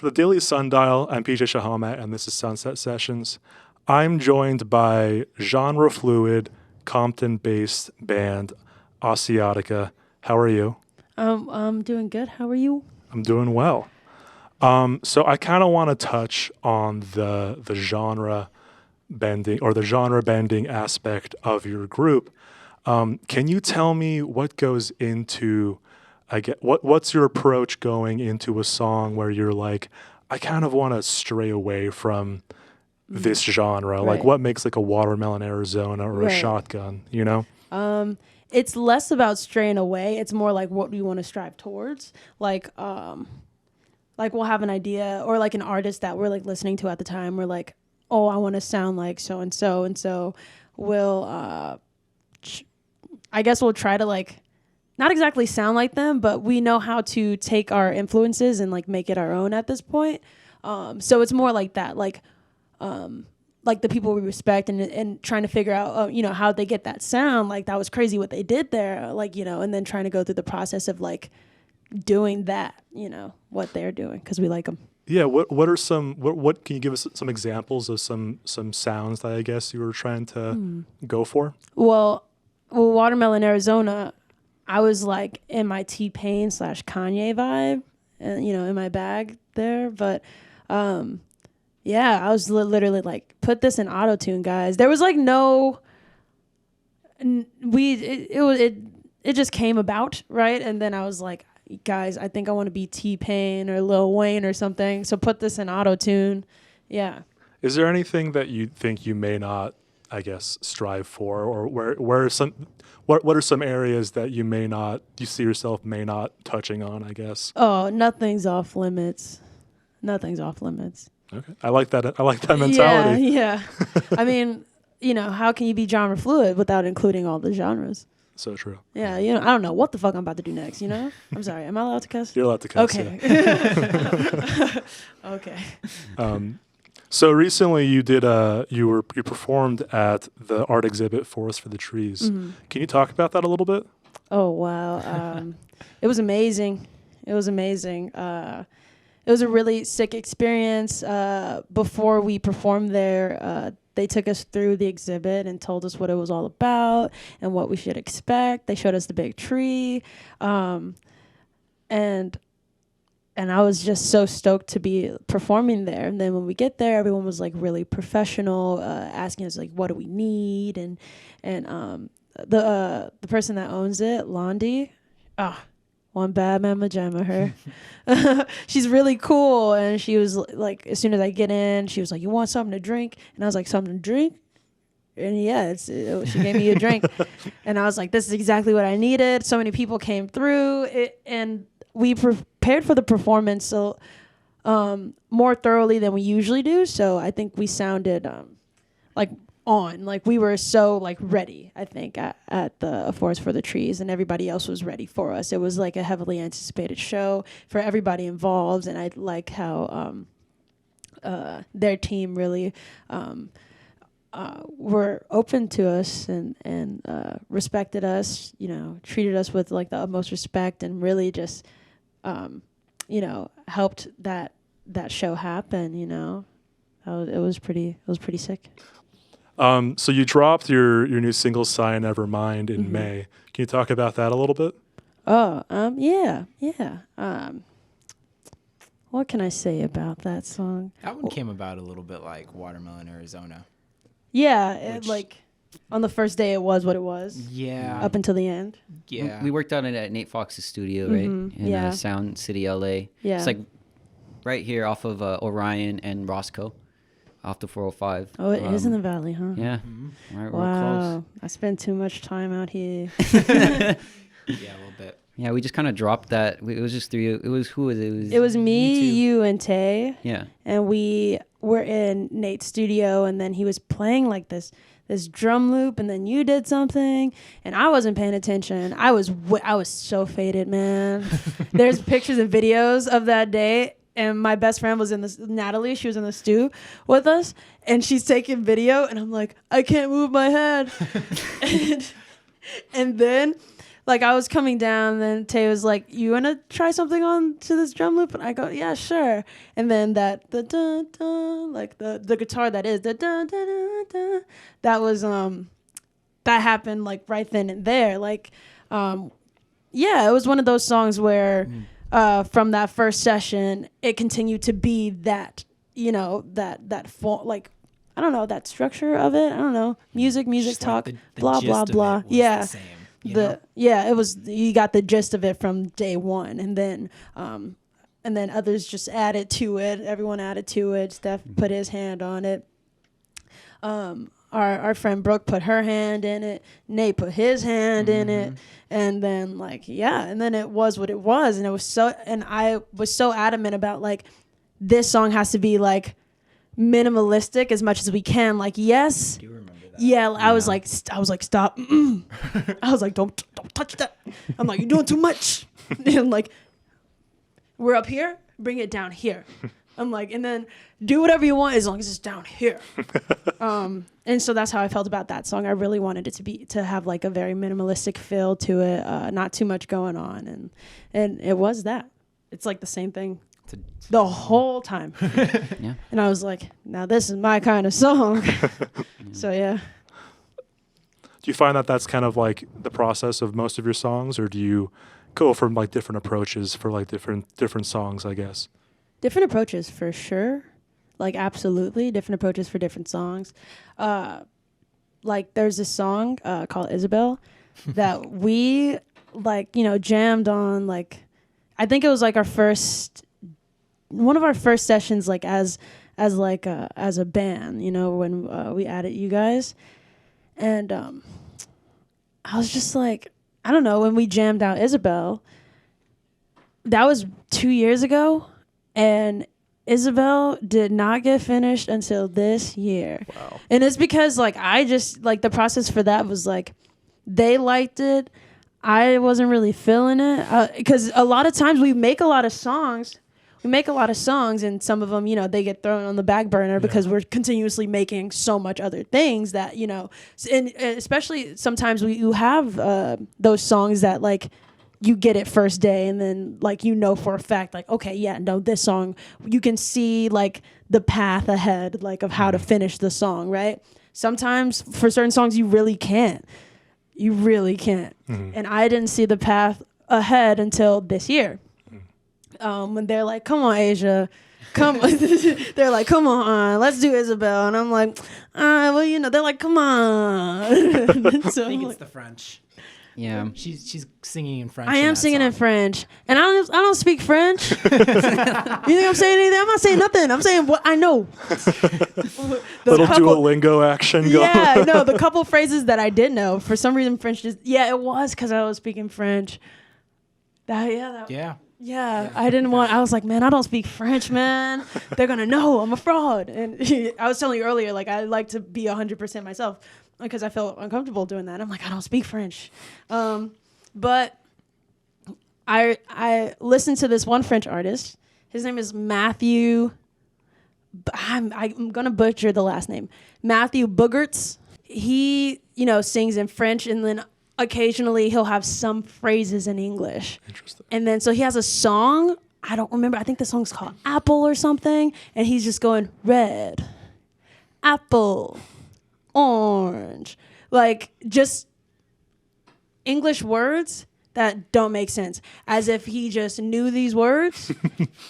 For the Daily Sundial, I'm PJ Shahamat, and this is Sunset Sessions. I'm joined by genre-fluid, Compton-based band Asiatica. How are you? I'm doing good. How are you? I'm doing well. So I kind of want to touch on the genre bending or the genre bending aspect of your group. Can you tell me what goes into what's your approach going into a song where you're like, I kind of want to stray away from this genre? Right. Like, what makes like a Watermelon Arizona or a Right. Shotgun, you know? It's less about straying away. It's more like what do you want to strive towards? Like we'll have an idea or like an artist that we're like listening to at the time. We're like, oh, I want to sound like so and so, and so we'll I guess we'll try to like not exactly sound like them, but we know how to take our influences and like make it our own at this point. So it's more like that, like the people we respect and trying to figure out, how they get that sound. Like that was crazy what they did there, like, and then trying to go through the process of like doing that, what they're doing because we like them. Yeah. What can you give us some examples of some sounds that I guess you were trying to go for? Well, Watermelon Arizona, I was like in my T-Pain / Kanye vibe, and in my bag there. But yeah, I was literally like, put this in auto-tune, guys. There was like no, it just came about, right? And then I was like, guys, I think I want to be T-Pain or Lil Wayne or something. So put this in auto-tune. Yeah. Is there anything that you think you may not, I guess, strive for, or what are some areas that you see yourself may not touching on, I guess? Oh, nothing's off limits. Nothing's off limits. Okay. I like that mentality. Yeah. I mean, how can you be genre fluid without including all the genres? So true. Yeah, I don't know what the fuck I'm about to do next, I'm sorry. Am I allowed to cuss? You're allowed to cuss. Okay. Yeah. Okay. So recently you performed at the art exhibit Forest for the Trees. Mm-hmm. Can you talk about that a little bit? Oh, wow. It was amazing. It was a really sick experience. Before we performed there, they took us through the exhibit and told us what it was all about and what we should expect. They showed us the big tree. And I was just so stoked to be performing there. And then when we get there, everyone was like really professional, asking us like, what do we need? And the person that owns it, Londi, one bad mama jamma her. She's really cool. And she was like, as soon as I get in, she was like, you want something to drink? And I was like, something to drink? And yeah, she gave me a drink. And I was like, this is exactly what I needed. So many people came through it, and we prepared for the performance so more thoroughly than we usually do. So I think we sounded like we were so like ready, I think, at the Forest for the Trees, and everybody else was ready for us. It was like a heavily anticipated show for everybody involved, and I like how their team really were open to us and respected us, treated us with like the utmost respect, and really just helped that show happen. It was pretty sick. So you dropped your new single "Sigh, Nevermind" in May. Can you talk about that a little bit? Oh, yeah. What can I say about that song? That one came about a little bit like Watermelon Arizona. Yeah, like on the first day it was what it was. Yeah. Up until the end. Yeah. We worked on it at Nate Fox's studio, right? In Sound City, LA. Yeah. It's like right here off of Orion and Roscoe, off the 405. Oh, it is in the valley, huh? Yeah. Right, we're Wow. I spend too much time out here. Yeah, a little bit. Yeah, we just kind of dropped that. It was just three. It was It was me, you, and Tay. Yeah. And we were in Nate's studio, and then he was playing like this drum loop, and then you did something, and I wasn't paying attention. I was so faded, man. There's pictures and videos of that day, and my best friend was Natalie. She was in the stew with us, and she's taking video, and I'm like, I can't move my head. and then like I was coming down, and then Tay was like, "You wanna try something on to this drum loop?" And I go, "Yeah, sure." And then the dun dun, like the guitar that is the dun dun dun dun, that was that happened like right then and there. Like yeah, it was one of those songs where from that first session, it continued to be that, you know, that like, I don't know, that structure of it. I don't know. Music, Just talk, like the blah, gist blah, of it blah. was Yeah. the same, you know? It was, you got the gist of it from day one. And then others just added to it. Everyone added to it. Steph put his hand on it. Our friend Brooke put her hand in it. Nate put his hand in it. And then like, yeah. And then it was what it was. And it was so, and I was so adamant about like, this song has to be like minimalistic as much as we can. Like, yes. Do you remember that? Yeah, I was like, stop. I was like, don't touch that. I'm like, you're doing too much. And like, we're up here, bring it down here. I'm like, and then do whatever you want as long as it's down here. And so that's how I felt about that song. I really wanted it to have like a very minimalistic feel to it, not too much going on, and it was that. It's like the same thing the whole time. Yeah. And I was like, now this is my kind of song. So yeah. Do you find that that's kind of like the process of most of your songs, or do you go from like different approaches for like different songs, I guess? Different approaches for sure. Like absolutely different approaches for different songs. Like there's this song called Isabel that we like, you know, jammed on. Like I think it was like one of our first sessions, like as a band, you know, when we added you guys. And I was just like, I don't know, when we jammed out Isabel, that was 2 years ago, and Isabel did not get finished until this year. Wow. And it's because like I just like the process for that was like they liked it. I wasn't really feeling it because a lot of times we make a lot of songs. And some of them, you know, they get thrown on the back burner because we're continuously making so much other things that, you know, and especially sometimes you have those songs that like you get it first day and then like, you know, for a fact, like, okay, yeah, no, this song, you can see like the path ahead, like of how to finish the song, right? Sometimes for certain songs, you really can't. And I didn't see the path ahead until this year. When they're like, come on, Asia, they're like, come on, let's do Isabel. And I'm like, well, you know, they're like, come on. So I think I'm it's like, the French. Yeah. She's singing in French. I am singing in French, and I don't speak French. You think I'm saying anything? I'm not saying nothing. I'm saying what I know. Little Duolingo action going. Yeah, no, the couple phrases that I did know, for some reason French just, it was because I was speaking French. Yeah, I didn't want, I was like, man, I don't speak French, man. They're going to know I'm a fraud. And I was telling you earlier, like, I like to be 100% myself because I felt uncomfortable doing that. I'm like, I don't speak French. But I listened to this one French artist. His name is Matthew, I'm going to butcher the last name. Matthew Boogerts. He, you know, sings in French, and then occasionally he'll have some phrases in English. Interesting. And then so he has a song, I don't remember, I think the song's called Apple or something, and he's just going red, apple, orange, like just English words that don't make sense, as if he just knew these words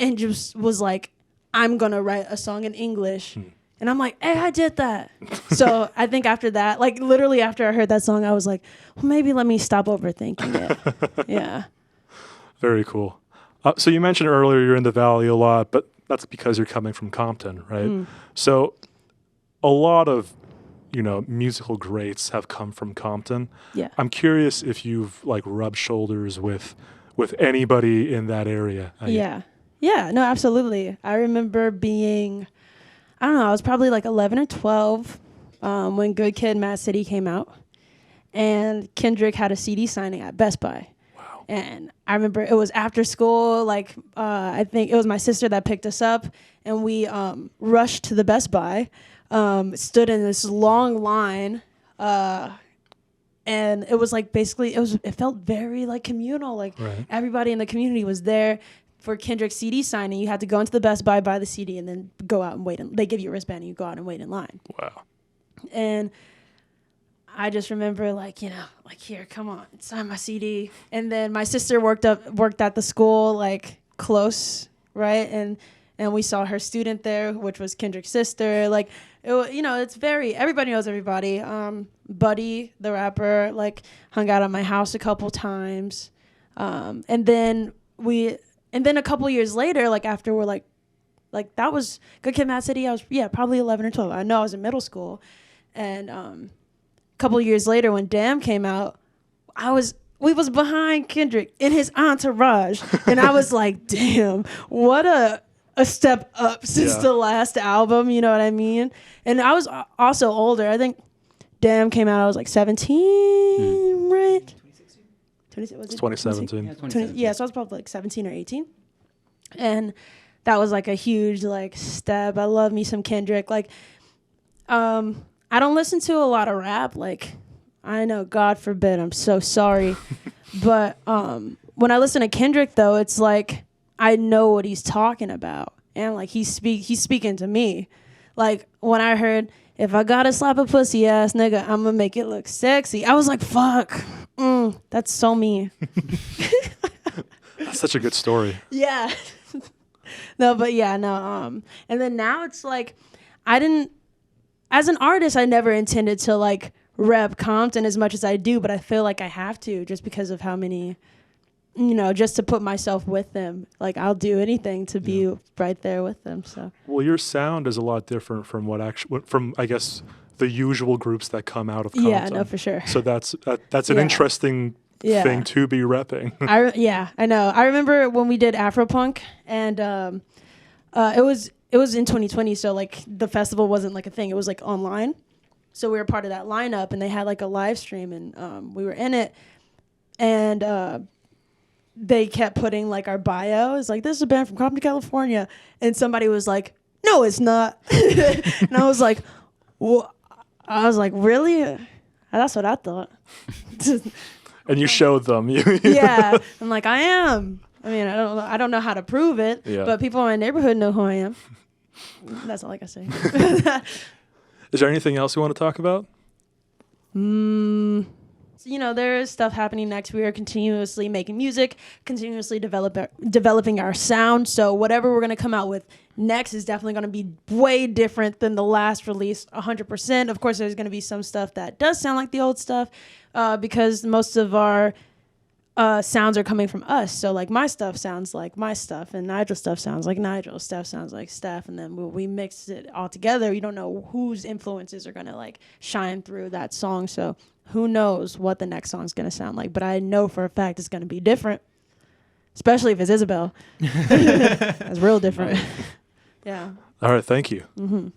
and just was like, I'm gonna write a song in English. And I'm like, hey, I did that. So I think after that, like literally after I heard that song, I was like, well, maybe let me stop overthinking it. Yeah. Very cool. So you mentioned earlier you're in the Valley a lot, but that's because you're coming from Compton, right? So a lot of, you know, musical greats have come from Compton. Yeah. I'm curious if you've like rubbed shoulders with anybody in that area. Yeah. Yeah, no, absolutely. I remember being, I don't know, I was probably like 11 or 12 when Good Kid, Mad City came out. And Kendrick had a CD signing at Best Buy. Wow. And I remember it was after school, like I think it was my sister that picked us up, and we rushed to the Best Buy, stood in this long line, and And it was like basically it felt very like communal. Like Right. everybody in the community was there for Kendrick's CD signing. You had to go into the Best Buy, buy the CD, and then go out and wait. And they give you a wristband, and you go out and wait in line. Wow. And I just remember like, you know, like, here, come on, sign my CD. And then my sister worked at the school like close, right? And we saw her student there, which was Kendrick's sister. Like, you know, it's very, everybody knows everybody. Buddy, the rapper, like hung out at my house a couple times. And then a couple years later, like after we're like that was Good Kid, Mad City. I was, probably 11 or 12. I know I was in middle school. And a couple years later when Damn came out, we was behind Kendrick in his entourage. And I was like, damn, what a step up since the last album, you know what I mean? And I was also older. I think Damn came out, I was like 17, right? 2016? Was it 2017. Yeah, 2017. Yeah, so I was probably like 17 or 18. And that was like a huge like step. I love me some Kendrick. Like, I don't listen to a lot of rap. Like, I know, God forbid, I'm so sorry. But when I listen to Kendrick, though, it's like I know what he's talking about. And like he's speaking to me. Like when I heard, if I gotta slap a pussy ass nigga, I'm gonna make it look sexy. I was like, fuck, that's so me. That's such a good story. Yeah. No, but yeah, no. And then now it's like, as an artist, I never intended to like rep Compton as much as I do, but I feel like I have to just because of how many, you know, just to put myself with them. Like I'll do anything to be right there with them. So. Well, your sound is a lot different from from I guess the usual groups that come out of Compton. Yeah, no, for sure. So that's an interesting thing to be repping. I know. I remember when we did Afropunk, and it was in 2020, so like the festival wasn't like a thing. It was like online. So we were part of that lineup, and they had like a live stream, and we were in it, and they kept putting like our bio. It's like, this is a band from Compton, California, and somebody was like, no, it's not. And I was like, well, really? That's what I thought. And you showed them. Yeah, I'm like, I am. I mean, I don't know how to prove it, Yeah. but people in my neighborhood know who I am. That's all I can say. Is there anything else you want to talk about? So, you know, there is stuff happening next. We are continuously making music, continuously developing our sound. So whatever we're going to come out with next is definitely going to be way different than the last release, 100%. Of course, there's going to be some stuff that does sound like the old stuff because most of our sounds are coming from us. So like my stuff sounds like my stuff, and Nigel's stuff sounds like Nigel. Steph sounds like Steph, and then we mix it all together. You don't know whose influences are going to like shine through that song. So who knows what the next song's going to sound like, but I know for a fact it's going to be different, especially if it's Isabel. It's real different. Yeah. All right. Thank you. Mm-hmm.